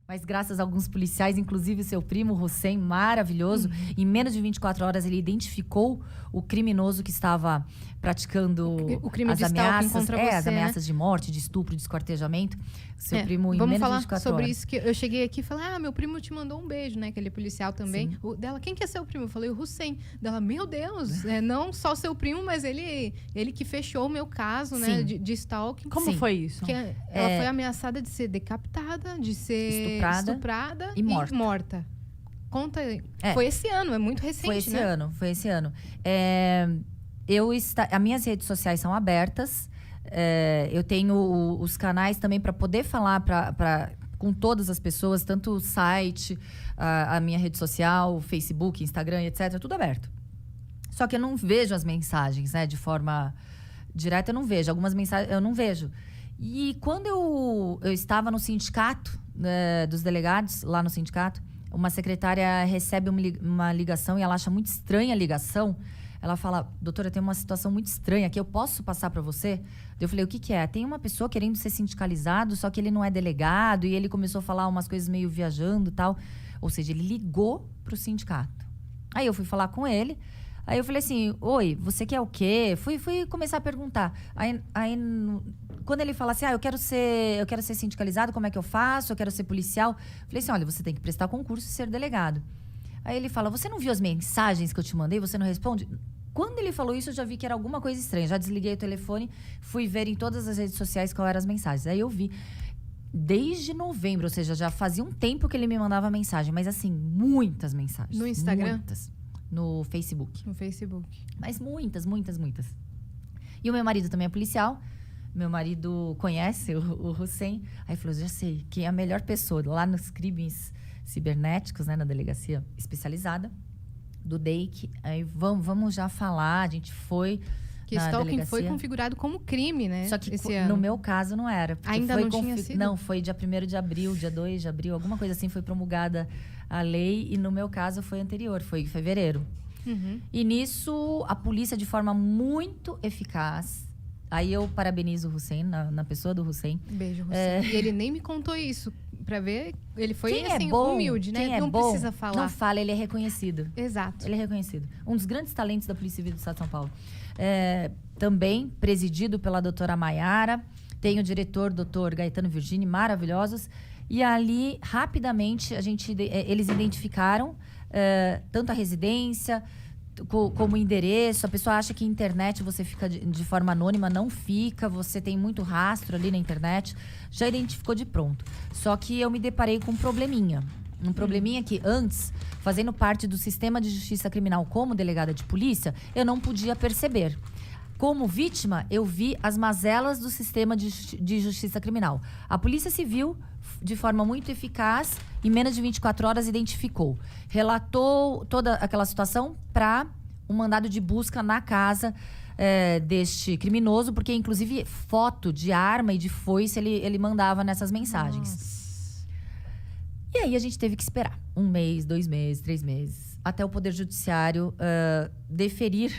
Mas graças a alguns policiais, inclusive o seu primo, Hussein, maravilhoso, em menos de 24 horas ele identificou o criminoso que estava praticando o crime as de stalking ameaças, contra você, as ameaças de morte, de estupro, de esquartejamento. Seu primo, em vamos menos falar de 24 sobre horas. isso, que eu cheguei aqui e falei, meu primo te mandou um beijo, né? Aquele policial também. Dela, quem que é seu primo? Eu falei, o Hussein. Dela, meu Deus, não só seu primo, mas ele que fechou o meu caso, né? De stalking. Como foi isso? Que ela foi ameaçada de ser decapitada, de ser estuprada e morta. Conta, foi esse ano, é muito recente, Foi esse ano. As minhas redes sociais são abertas. Eu tenho os canais também para poder falar com todas as pessoas, tanto o site, a minha rede social, Facebook, Instagram, etc. Tudo aberto. Só que eu não vejo as mensagens, né? De forma direta, eu não vejo. Algumas mensagens eu não vejo. E quando eu estava no sindicato dos delegados, lá no sindicato, uma secretária recebe uma ligação e ela acha muito estranha a ligação. Ela fala, doutora, tem uma situação muito estranha aqui, eu posso passar para você? Eu falei, o que é? Tem uma pessoa querendo ser sindicalizado, só que ele não é delegado, e ele começou a falar umas coisas meio viajando e tal. Ou seja, ele ligou pro sindicato. Aí eu fui falar com ele, aí eu falei assim, oi, você quer o quê? Fui começar a perguntar. Aí quando ele fala assim, eu quero ser sindicalizado, como é que eu faço? Eu quero ser policial. Eu falei assim, olha, você tem que prestar concurso e ser delegado. Aí ele fala, você não viu as mensagens que eu te mandei? Você não responde? Quando ele falou isso, eu já vi que era alguma coisa estranha. Já desliguei o telefone, fui ver em todas as redes sociais qual eram as mensagens. Aí eu vi, desde novembro, ou seja, já fazia um tempo que ele me mandava mensagem. Mas assim, muitas mensagens. No Instagram? Muitas. No Facebook. No Facebook. Mas muitas, muitas, muitas. E o meu marido também é policial. Meu marido conhece o Hussein. Aí falou, já sei, quem é a melhor pessoa lá nos crimes cibernéticos, né, na delegacia especializada do DEIC. Aí vamos já falar, a gente foi que na stalking delegacia. Foi configurado como crime, né? Só que esse ano. No meu caso não era. Ainda foi não tinha sido? Não, foi dia 1º de abril, dia 2 de abril, alguma coisa assim, foi promulgada a lei, e no meu caso foi anterior, foi em fevereiro. E nisso, a polícia, de forma muito eficaz, aí eu parabenizo o Hussein, na pessoa do Hussein. Beijo, Hussein. E ele nem me contou isso, pra ver, ele foi quem assim, é bom, humilde, né? Quem não bom, precisa falar. Não fala, ele é reconhecido. Exato. Ele é reconhecido. Um dos grandes talentos da Polícia Civil do Estado de São Paulo. Também presidido pela doutora Maiara, tem o diretor, doutor Gaetano Virgini, maravilhosos. E ali, rapidamente, eles identificaram tanto a residência como o endereço. A pessoa acha que internet você fica de forma anônima, não fica. Você tem muito rastro ali na internet. Já identificou de pronto. Só que eu me deparei com um probleminha. Um probleminha que antes, fazendo parte do sistema de justiça criminal como delegada de polícia, eu não podia perceber. Como vítima, eu vi as mazelas do sistema de justiça criminal. A Polícia Civil, de forma muito eficaz, em menos de 24 horas, identificou. Relatou toda aquela situação para um mandado de busca na casa deste criminoso, porque, inclusive, foto de arma e de foice ele mandava nessas mensagens. Nossa. E aí a gente teve que esperar 1 mês, 2 meses, 3 meses, até o Poder Judiciário deferir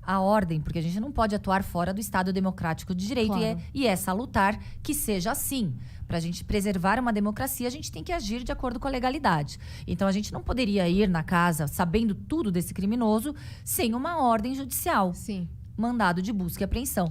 a ordem, porque a gente não pode atuar fora do Estado Democrático de Direito. Claro. E é salutar que seja assim. Para a gente preservar uma democracia, a gente tem que agir de acordo com a legalidade. Então, a gente não poderia ir na casa, sabendo tudo desse criminoso, sem uma ordem judicial. Sim. Mandado de busca e apreensão.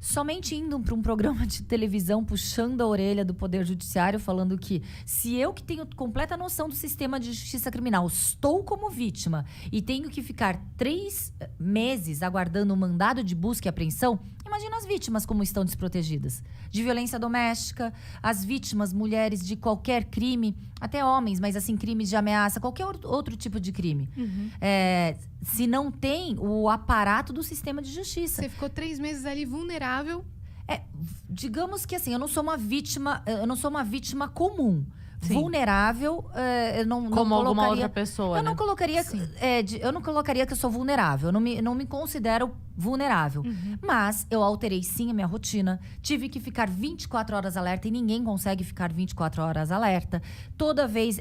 Somente indo para um programa de televisão, puxando a orelha do Poder Judiciário, falando que se eu, que tenho completa noção do sistema de justiça criminal, estou como vítima e tenho que ficar 3 meses aguardando um mandado de busca e apreensão, imagina as vítimas como estão desprotegidas. De violência doméstica, as vítimas, mulheres de qualquer crime, até homens, mas assim, crimes de ameaça, qualquer outro tipo de crime. Se não tem o aparato do sistema de justiça. Você ficou 3 meses ali vulnerável. Digamos que assim, eu não sou uma vítima comum. Sim. Vulnerável, eu não Como alguma colocaria, outra pessoa, eu né? não colocaria, eu não colocaria que eu sou vulnerável. Eu não me considero vulnerável. Mas eu alterei sim a minha rotina. Tive que ficar 24 horas alerta e ninguém consegue ficar 24 horas alerta. Toda vez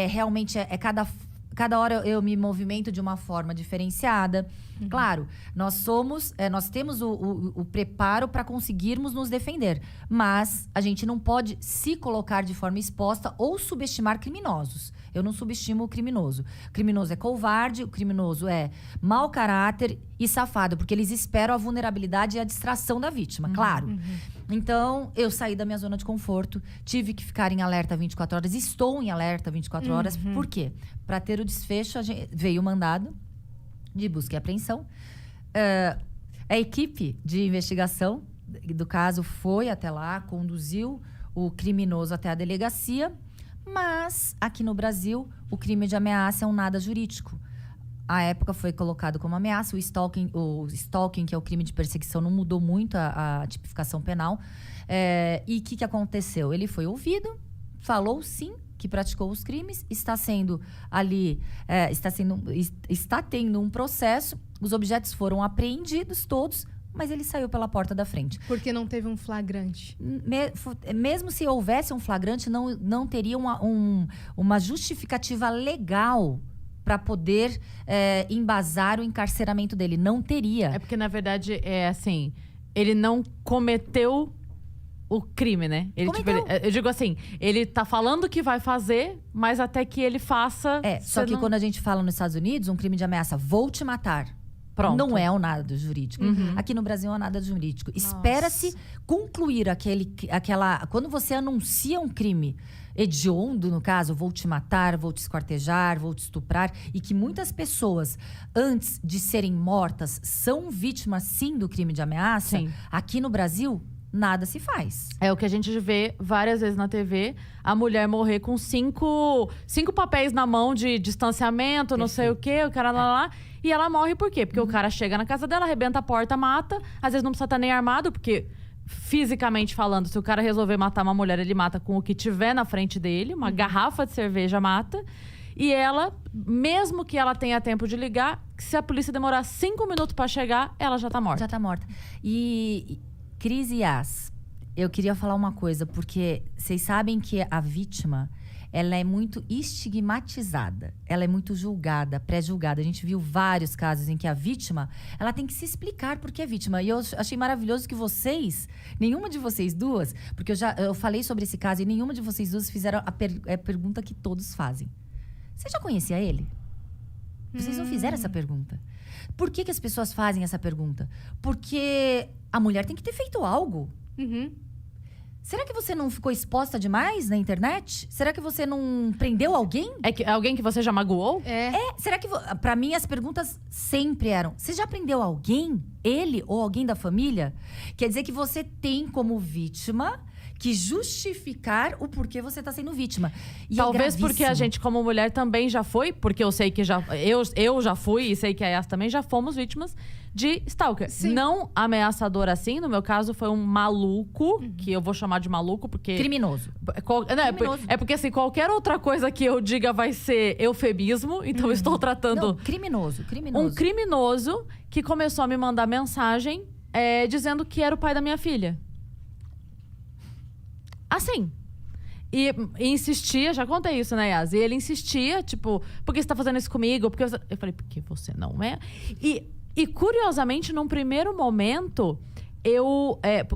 realmente cada cada hora eu me movimento de uma forma diferenciada. Claro, nós temos o preparo para conseguirmos nos defender. Mas a gente não pode se colocar de forma exposta ou subestimar criminosos. Eu não subestimo o criminoso. O criminoso é covarde, o criminoso é mau caráter e safado, porque eles esperam a vulnerabilidade e a distração da vítima, claro. Então, eu saí da minha zona de conforto, tive que ficar em alerta 24 horas, estou em alerta 24 horas. Por quê? Para ter o desfecho, veio o mandado de busca e apreensão. A equipe de investigação do caso foi até lá, conduziu o criminoso até a delegacia. Mas, aqui no Brasil, o crime de ameaça é um nada jurídico. À época foi colocado como ameaça. O stalking, que é o crime de perseguição, não mudou muito a tipificação penal. E o que aconteceu? Ele foi ouvido, falou sim que praticou os crimes, está tendo um processo. Os objetos foram apreendidos todos, mas ele saiu pela porta da frente. Porque não teve um flagrante. Mesmo se houvesse um flagrante, não teria uma justificativa legal para poder embasar o encarceramento dele. Não teria. É porque, na verdade, ele não cometeu o crime, né? Eu digo assim, ele tá falando que vai fazer, mas até que ele faça... Só que quando a gente fala nos Estados Unidos, um crime de ameaça, vou te matar. Pronto. Não é um nada jurídico. Aqui no Brasil é um nada jurídico. Espera-se concluir aquela... Quando você anuncia um crime hediondo, no caso, vou te matar, vou te esquartejar, vou te estuprar, e que muitas pessoas, antes de serem mortas, são vítimas, sim, do crime de ameaça, sim. Aqui no Brasil, nada se faz. É o que a gente vê várias vezes na TV, a mulher morrer com cinco papéis na mão de distanciamento, não sei o quê, o cara lá. E ela morre por quê? Porque o cara chega na casa dela, arrebenta a porta, mata. Às vezes não precisa estar nem armado, porque fisicamente falando, se o cara resolver matar uma mulher, ele mata com o que tiver na frente dele. Uma garrafa de cerveja mata. E ela, mesmo que ela tenha tempo de ligar, se a polícia demorar 5 minutos pra chegar, ela já tá morta. Já tá morta. Cris e Yas, eu queria falar uma coisa, porque vocês sabem que a vítima, ela é muito estigmatizada, ela é muito julgada, pré-julgada. A gente viu vários casos em que a vítima, ela tem que se explicar porque é vítima. E eu achei maravilhoso que nenhuma de vocês duas, porque eu falei sobre esse caso e nenhuma de vocês duas fizeram a pergunta que todos fazem. Você já conhecia ele? Vocês não fizeram essa pergunta. Por que as pessoas fazem essa pergunta? Porque a mulher tem que ter feito algo. Será que você não ficou exposta demais na internet? Será que você não prendeu alguém? Alguém que você já magoou? Será que... Pra mim, as perguntas sempre eram... Você já prendeu alguém? Ele ou alguém da família? Quer dizer que você tem como vítima que justificar o porquê você tá sendo vítima. E talvez porque a gente, como mulher, também já foi, porque eu sei que eu já fui e sei que a Yas também já fomos vítimas de stalker. Sim. Não ameaçador assim, no meu caso foi um maluco, que eu vou chamar de maluco porque... Criminoso. É porque assim, qualquer outra coisa que eu diga vai ser eufemismo, então eu estou tratando... Não, criminoso. Um criminoso que começou a me mandar mensagem dizendo que era o pai da minha filha. Assim. E insistia, já contei isso, né, Yas? E ele insistia, tipo, por que você tá fazendo isso comigo? Eu falei, porque você não é. E curiosamente, num primeiro momento,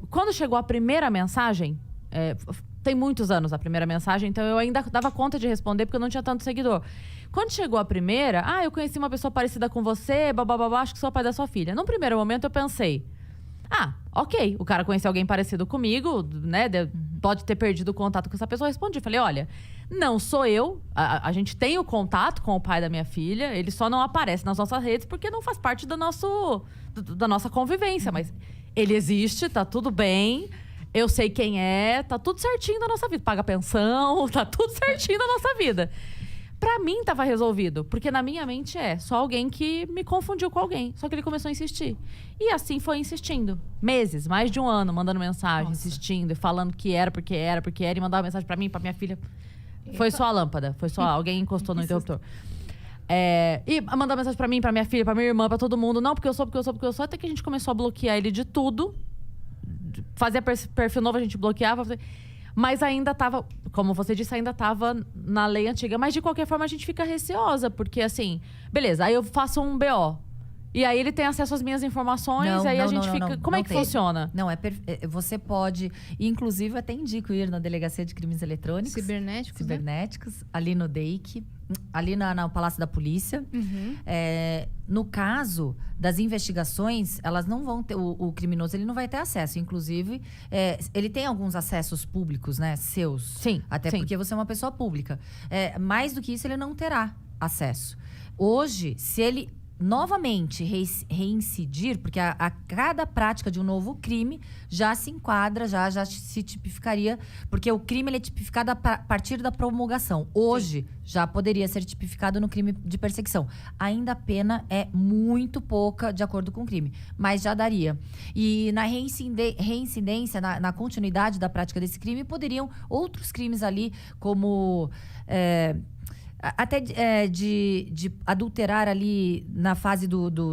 quando chegou a primeira mensagem, tem muitos anos a primeira mensagem, então eu ainda dava conta de responder, porque eu não tinha tanto seguidor. Quando chegou a primeira, eu conheci uma pessoa parecida com você, babá, acho que sou o pai da sua filha. Num primeiro momento, eu pensei, ok, o cara conheceu alguém parecido comigo, né? Pode ter perdido o contato com essa pessoa. Eu respondi, falei, olha, não sou eu. A gente tem o contato com o pai da minha filha, ele só não aparece nas nossas redes porque não faz parte da nossa convivência. Mas ele existe, tá tudo bem. Eu sei quem é, tá tudo certinho da nossa vida. Paga pensão, tá tudo certinho da nossa vida. Pra mim, tava resolvido. Porque na minha mente só alguém que me confundiu com alguém. Só que ele começou a insistir. E assim foi insistindo. Meses, mais de um ano, mandando mensagem, insistindo. E falando que era, porque era. E mandava mensagem pra mim, pra minha filha. Foi só a lâmpada. Foi só alguém encostou no interruptor. E mandava mensagem pra mim, pra minha filha, pra minha irmã, pra todo mundo. Não, porque eu sou. Até que a gente começou a bloquear ele de tudo. Fazia perfil novo, a gente bloqueava. Mas ainda tava, como você disse, ainda tava na lei antiga. Mas de qualquer forma a gente fica receosa, porque assim, beleza, aí eu faço um BO. E aí ele tem acesso às minhas informações, Não, aí não, a gente não, fica. não, Como não é que tem. funciona? Não, você pode, inclusive eu até indico ir na Delegacia de Crimes Eletrônicos. Cibernéticos, ali no DEIC, ali no Palácio da Polícia. Uhum. No caso das investigações, elas não vão ter, o criminoso ele não vai ter acesso. Inclusive, ele tem alguns acessos públicos, né, seus. Sim, Até sim. porque você é uma pessoa pública. Mais do que isso, ele não terá acesso. Hoje, se ele novamente reincidir, porque a cada prática de um novo crime já se enquadra, já se tipificaria, porque o crime ele é tipificado a partir da promulgação. Hoje, já poderia ser tipificado no crime de perseguição. Ainda a pena é muito pouca de acordo com o crime, mas já daria. E na reincidência, na continuidade da prática desse crime, poderiam outros crimes ali, como... até de adulterar ali na fase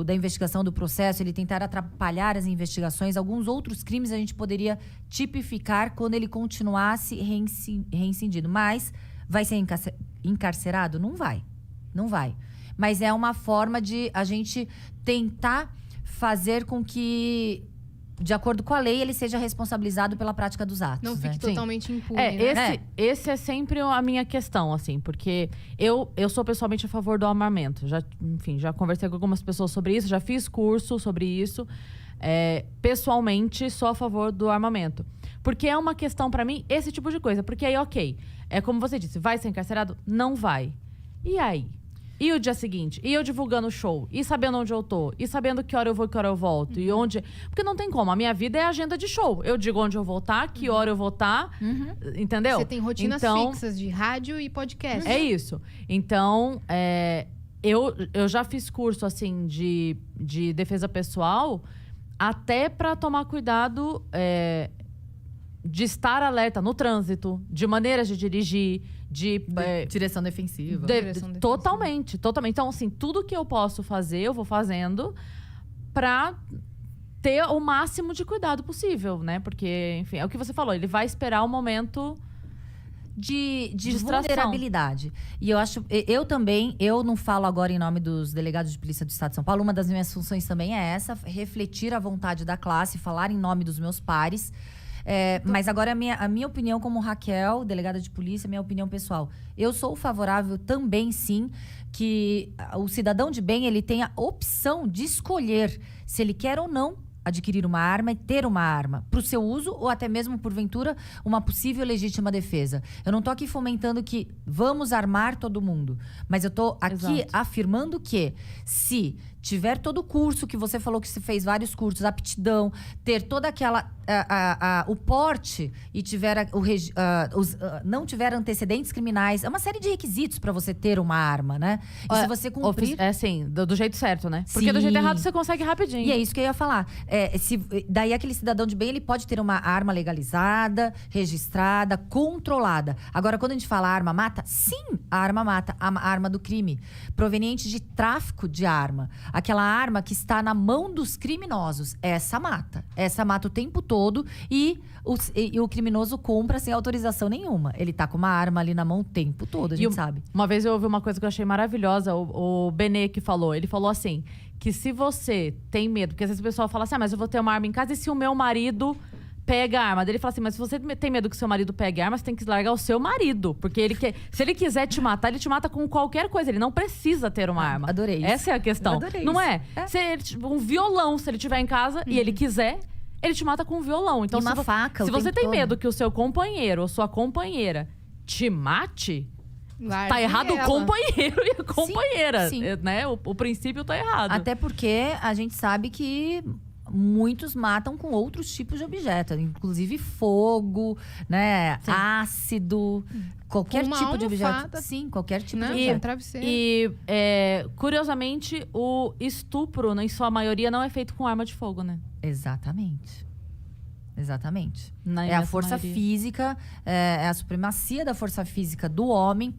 da investigação do processo, ele tentar atrapalhar as investigações. Alguns outros crimes a gente poderia tipificar quando ele continuasse reincidindo. Mas vai ser encarcerado? Não vai. Não vai. Mas é uma forma de a gente tentar fazer com que, de acordo com a lei, ele seja responsabilizado pela prática dos atos. Não fique né? totalmente impune, né? Esse é sempre a minha questão, assim, porque eu sou pessoalmente a favor do armamento. Já conversei com algumas pessoas sobre isso, já fiz curso sobre isso. Pessoalmente, sou a favor do armamento. Porque é uma questão, pra mim, esse tipo de coisa. Porque aí, ok, é como você disse, vai ser encarcerado? Não vai. E aí? E o dia seguinte? E eu divulgando o show? E sabendo onde eu tô? E sabendo que hora eu vou e que hora eu volto? E onde... Porque não tem como. A minha vida é agenda de show. Eu digo onde eu vou estar, que hora eu vou estar. Entendeu? Você tem rotinas fixas de rádio e podcast. É isso. Então, eu já fiz curso, assim, de defesa pessoal, até pra tomar cuidado de estar alerta no trânsito, de maneiras de dirigir, direção defensiva. Totalmente. Então, assim, tudo que eu posso fazer, eu vou fazendo pra ter o máximo de cuidado possível, né? Porque, enfim, é o que você falou, ele vai esperar o momento de distração. vulnerabilidade. E eu também não falo agora em nome dos delegados de polícia do Estado de São Paulo, uma das minhas funções também é essa, refletir a vontade da classe, falar em nome dos meus pares. Mas agora a minha opinião como Raquel, delegada de polícia, minha opinião pessoal. Eu sou favorável também, sim, que o cidadão de bem ele tenha a opção de escolher se ele quer ou não adquirir uma arma e ter uma arma para o seu uso ou até mesmo, porventura, uma possível legítima defesa. Eu não estou aqui fomentando que vamos armar todo mundo, mas eu estou aqui afirmando que se tiver todo o curso que você falou que você fez vários cursos, aptidão, ter toda aquela o porte e tiver não tiver antecedentes criminais, é uma série de requisitos para você ter uma arma, né? E se você cumprir, assim, do jeito certo, né? Porque Sim. do jeito errado você consegue rapidinho. E é isso que eu ia falar. Daí aquele cidadão de bem, ele pode ter uma arma legalizada, registrada, controlada. Agora, quando a gente fala arma mata, sim, a arma mata, a arma do crime, proveniente de tráfico de arma. Aquela arma que está na mão dos criminosos, essa mata. Essa mata o tempo todo e o criminoso compra sem autorização nenhuma. Ele tá com uma arma ali na mão o tempo todo, a gente sabe. Uma vez eu ouvi uma coisa que eu achei maravilhosa, o Benê que falou. Ele falou assim, que se você tem medo, porque às vezes o pessoal fala assim, mas eu vou ter uma arma em casa e se o meu marido pega a arma? Daí ele fala assim, mas se você tem medo que seu marido pegue a arma, você tem que largar o seu marido. Porque se ele quiser te matar, ele te mata com qualquer coisa. Ele não precisa ter uma arma. Adorei isso. Essa é a questão. Adorei não isso. Um violão, se ele tiver em casa e ele quiser, ele te mata com um violão. Então, e uma faca, se o você tempo tem todo. medo que o seu companheiro ou sua companheira te mate, tá errado o companheiro e a companheira. Sim. Né? O princípio tá errado. Até porque a gente sabe que muitos matam com outros tipos de objetos, inclusive fogo, né, ácido, qualquer uma tipo de almofada, objeto. Sim, qualquer tipo de né? objeto. Um travesseiro. E, curiosamente, o estupro, em sua maioria, não é feito com arma de fogo, né? Exatamente. Exatamente. Na É a imensa força maioria. física, é a supremacia da força física do homem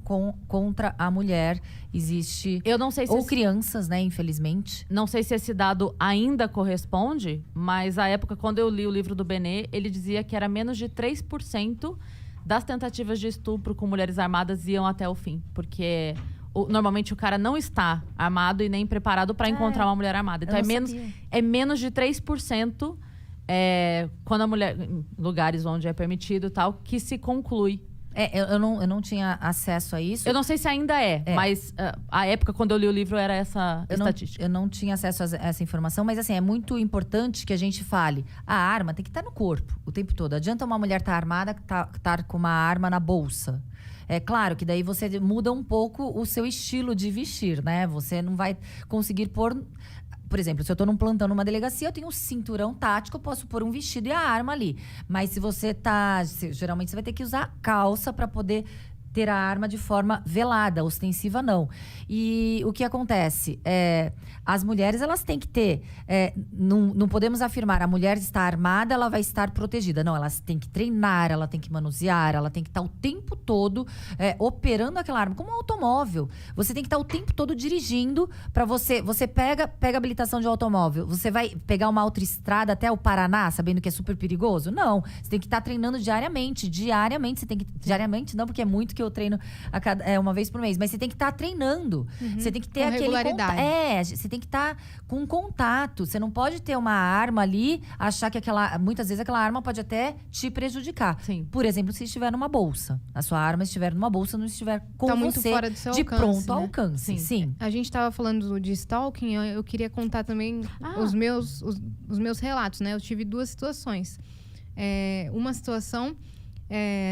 contra a mulher. Existe. Eu não sei se Ou crianças, né, infelizmente. Não sei se esse dado ainda corresponde, mas à época, quando eu li o livro do Benê, ele dizia que era menos de 3% das tentativas de estupro com mulheres armadas iam até o fim. Porque normalmente o cara não está armado e nem preparado para encontrar uma mulher armada. Então é menos de 3% quando a mulher, em lugares onde é permitido e tal, que se conclui. Eu não tinha acesso a isso. Eu não sei se ainda mas a época, quando eu li o livro, era essa estatística. Eu não tinha acesso a essa informação, mas assim, é muito importante que a gente fale. A arma tem que estar no corpo o tempo todo. Adianta uma mulher estar armada, estar com uma arma na bolsa. É claro que daí você muda um pouco o seu estilo de vestir, né? Você não vai conseguir pôr... Por exemplo, se eu tô num plantão numa delegacia, eu tenho um cinturão tático, eu posso pôr um vestido e a arma ali. Mas se você geralmente você vai ter que usar calça para poder ter a arma de forma velada, ostensiva não. E o que acontece? As mulheres, elas têm que ter... não podemos afirmar, a mulher está armada, ela vai estar protegida. Não, elas têm que treinar, ela tem que manusear, ela tem que estar o tempo todo operando aquela arma. Como um automóvel. Você tem que estar o tempo todo dirigindo para você... Você pega habilitação de automóvel. Você vai pegar uma autoestrada até o Paraná, sabendo que é super perigoso? Não. Você tem que estar treinando diariamente. Diariamente, você tem que... Diariamente não, porque é muito que eu treino uma vez por mês. Mas você tem que estar treinando. Você tem que ter aquele regularidade. Você tem que estar com contato. Você não pode ter uma arma ali, achar que muitas vezes aquela arma pode até te prejudicar. Sim. Por exemplo, se estiver numa bolsa. A sua arma estiver numa bolsa, não estiver com tá você muito fora do seu de alcance, pronto né? alcance. Sim. A gente tava falando de stalking, eu queria contar também os meus relatos, né? Eu tive 2 situações. Uma situação...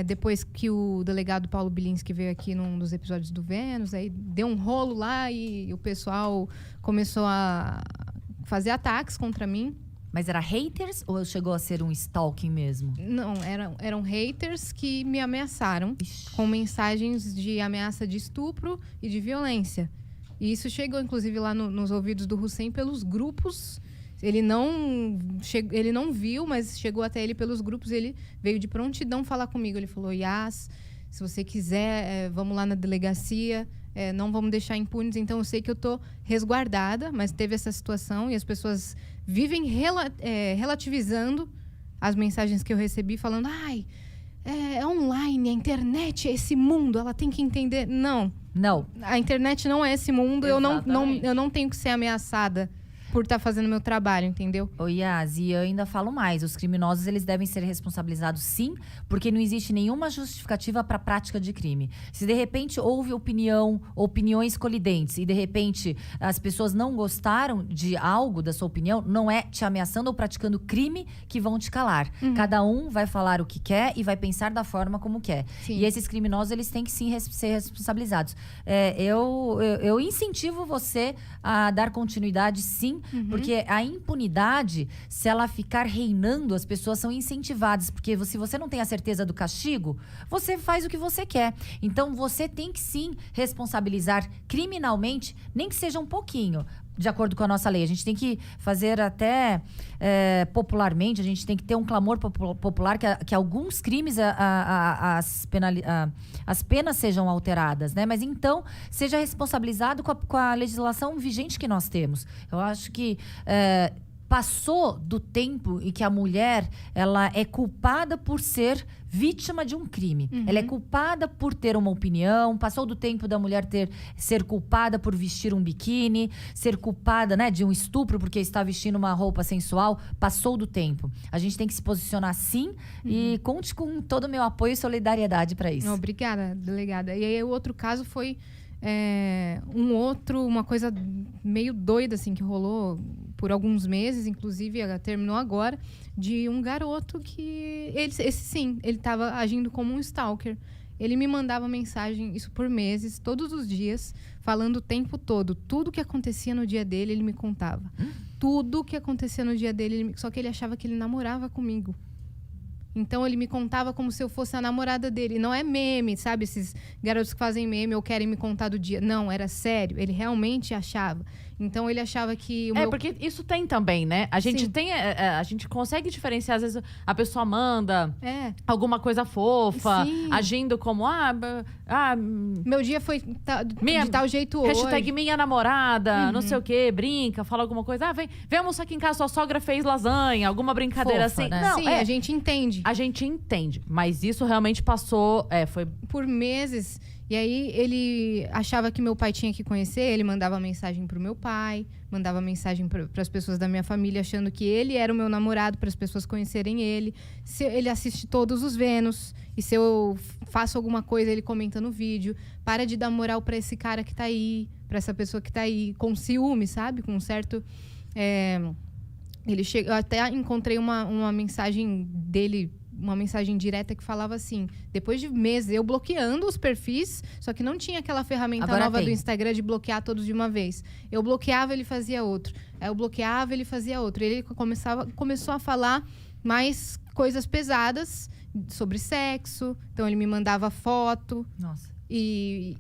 depois que o delegado Paulo Bilinski veio aqui num dos episódios do Vênus, aí deu um rolo lá e o pessoal começou a fazer ataques contra mim. Mas era haters ou chegou a ser um stalking mesmo? Não, eram haters que me ameaçaram com mensagens de ameaça de estupro e de violência. E isso chegou, inclusive, lá nos ouvidos do Hussein pelos grupos. Ele não viu, mas chegou até ele pelos grupos. Ele veio de prontidão falar comigo. Ele falou, Yas, se você quiser, vamos lá na delegacia. Não vamos deixar impunes. Então, eu sei que eu tô resguardada, mas teve essa situação. E as pessoas vivem relativizando as mensagens que eu recebi, falando, é online, a internet é esse mundo, ela tem que entender. Não. A internet não é esse mundo. Eu não tenho que ser ameaçada por estar fazendo meu trabalho, entendeu? Yas, e eu ainda falo mais. Os criminosos, eles devem ser responsabilizados, sim, porque não existe nenhuma justificativa para a prática de crime. Se, de repente, houve opiniões colidentes e, de repente, as pessoas não gostaram de algo da sua opinião, não é te ameaçando ou praticando crime que vão te calar. Cada um vai falar o que quer e vai pensar da forma como quer. Sim. E esses criminosos, eles têm que, sim, ser responsabilizados. Eu incentivo você a dar continuidade, sim, porque a impunidade, se ela ficar reinando, as pessoas são incentivadas. Porque se você não tem a certeza do castigo, você faz o que você quer. Então, você tem que, sim, responsabilizar criminalmente, nem que seja um pouquinho, de acordo com a nossa lei. A gente tem que fazer até popularmente, a gente tem que ter um clamor popular que alguns crimes, as penas sejam alteradas, né? Mas então, seja responsabilizado com a legislação vigente que nós temos. Eu acho que passou do tempo em que a mulher, ela é culpada por ser vítima de um crime. Ela é culpada por ter uma opinião. Passou do tempo da mulher ser culpada por vestir um biquíni, ser culpada, né, de um estupro porque está vestindo uma roupa sensual. Passou do tempo. A gente tem que se posicionar, sim, e conte com todo o meu apoio e solidariedade para isso. Obrigada, delegada. E aí o outro caso foi uma coisa meio doida, assim, que rolou por alguns meses, inclusive terminou agora, de um garoto que... Esse sim, ele estava agindo como um stalker. Ele me mandava mensagem, isso por meses, todos os dias, falando o tempo todo. Tudo que acontecia no dia dele, ele me contava. Tudo que acontecia no dia dele, só que ele achava que ele namorava comigo. Então, ele me contava como se eu fosse a namorada dele. Não é meme, sabe? Esses garotos que fazem meme ou querem me contar do dia. Não, era sério. Ele realmente achava. Então, ele achava que... porque isso tem também, né? A gente a gente consegue diferenciar. Às vezes, a pessoa manda alguma coisa fofa, agindo como... meu dia foi de tal jeito hoje. Hashtag minha namorada, não sei o quê, brinca, fala alguma coisa. Vem almoçar aqui em casa, sua sogra fez lasanha, alguma brincadeira fofa, assim. Né? Não, a gente entende. A gente entende, mas isso realmente passou, foi... Por meses. E aí ele achava que meu pai tinha que conhecer, ele mandava mensagem pro meu pai, mandava mensagem para as pessoas da minha família, achando que ele era o meu namorado, para as pessoas conhecerem ele. Ele assiste todos os Vênus, e se eu faço alguma coisa, ele comenta no vídeo. Para de dar moral para esse cara que tá aí, para essa pessoa que tá aí, com ciúme, sabe? Com um certo... Eu até encontrei uma mensagem dele, uma mensagem direta que falava assim, depois de meses, eu bloqueando os perfis, só que não tinha aquela ferramenta Agora nova tem. do Instagram de bloquear todos de uma vez. Eu bloqueava, ele fazia outro. Aí eu bloqueava, ele fazia outro. Ele começou a falar mais coisas pesadas sobre sexo. Então ele me mandava foto. Nossa. E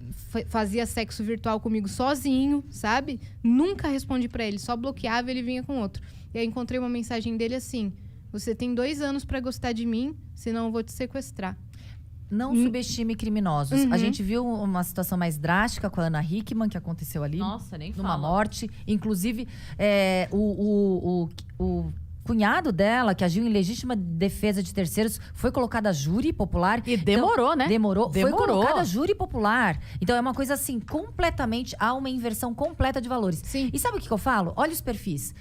fazia sexo virtual comigo sozinho, sabe? Nunca respondi pra ele, só bloqueava e ele vinha com outro. E aí encontrei uma mensagem dele assim: você tem 2 anos pra gostar de mim, senão eu vou te sequestrar. Não subestime criminosos. A gente viu uma situação mais drástica com a Ana Hickman, que aconteceu ali. Nossa, nem numa fala. morte. Inclusive, o cunhado dela, que agiu em legítima defesa de terceiros, foi colocado a júri popular. E demorou, né? Demorou. Foi Demorou. colocado a júri popular. Então é uma coisa assim, completamente... Há uma inversão completa de valores. Sim. E sabe o que eu falo? Olha os perfis.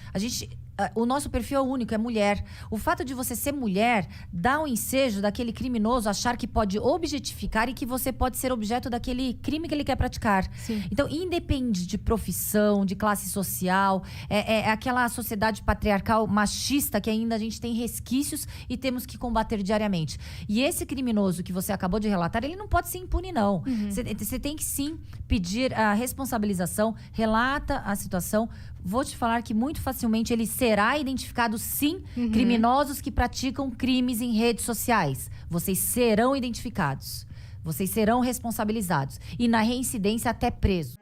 O nosso perfil é único, é mulher. O fato de você ser mulher dá um ensejo daquele criminoso achar que pode objetificar e que você pode ser objeto daquele crime que ele quer praticar. Sim. Então, independe de profissão, de classe social, é aquela sociedade patriarcal machista que ainda a gente tem resquícios e temos que combater diariamente. E esse criminoso que você acabou de relatar, ele não pode ser impune, não. Você tem que sim pedir a responsabilização, relata a situação. Vou te falar que muito facilmente ele será identificado, sim, criminosos que praticam crimes em redes sociais. Vocês serão identificados. Vocês serão responsabilizados. E na reincidência até preso.